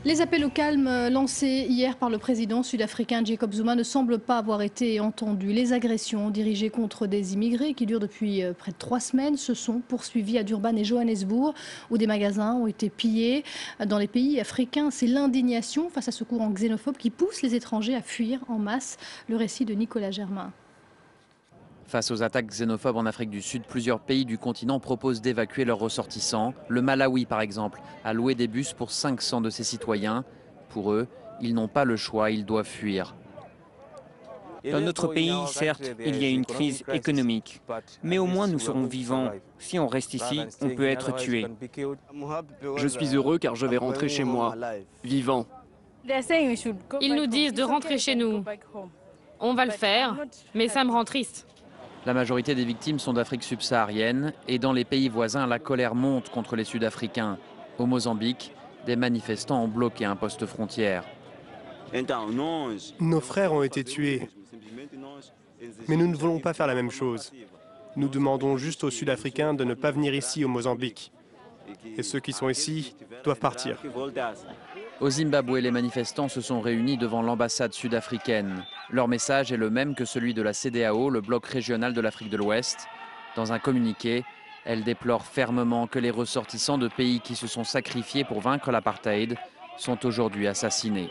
Les appels au calme lancés hier par le président sud-africain Jacob Zuma ne semblent pas avoir été entendus. Les agressions dirigées contre des immigrés qui durent depuis près de 3 semaines se sont poursuivies à Durban et Johannesburg, où des magasins ont été pillés. Dans les pays africains, c'est l'indignation face à ce courant xénophobe qui pousse les étrangers à fuir en masse. Le récit de Nicolas Germain. Face aux attaques xénophobes en Afrique du Sud, plusieurs pays du continent proposent d'évacuer leurs ressortissants. Le Malawi, par exemple, a loué des bus pour 500 de ses citoyens. Pour eux, ils n'ont pas le choix, ils doivent fuir. Dans notre pays, certes, il y a une crise économique, mais au moins nous serons vivants. Si on reste ici, on peut être tué. Je suis heureux car je vais rentrer chez moi, vivant. Ils nous disent de rentrer chez nous. On va le faire, mais ça me rend triste. La majorité des victimes sont d'Afrique subsaharienne et dans les pays voisins, la colère monte contre les Sud-Africains. Au Mozambique, des manifestants ont bloqué un poste frontière. Nos frères ont été tués, mais nous ne voulons pas faire la même chose. Nous demandons juste aux Sud-Africains de ne pas venir ici au Mozambique. Et ceux qui sont ici doivent partir. Au Zimbabwe, les manifestants se sont réunis devant l'ambassade sud-africaine. Leur message est le même que celui de la CEDEAO, le bloc régional de l'Afrique de l'Ouest. Dans un communiqué, elle déplore fermement que les ressortissants de pays qui se sont sacrifiés pour vaincre l'apartheid sont aujourd'hui assassinés.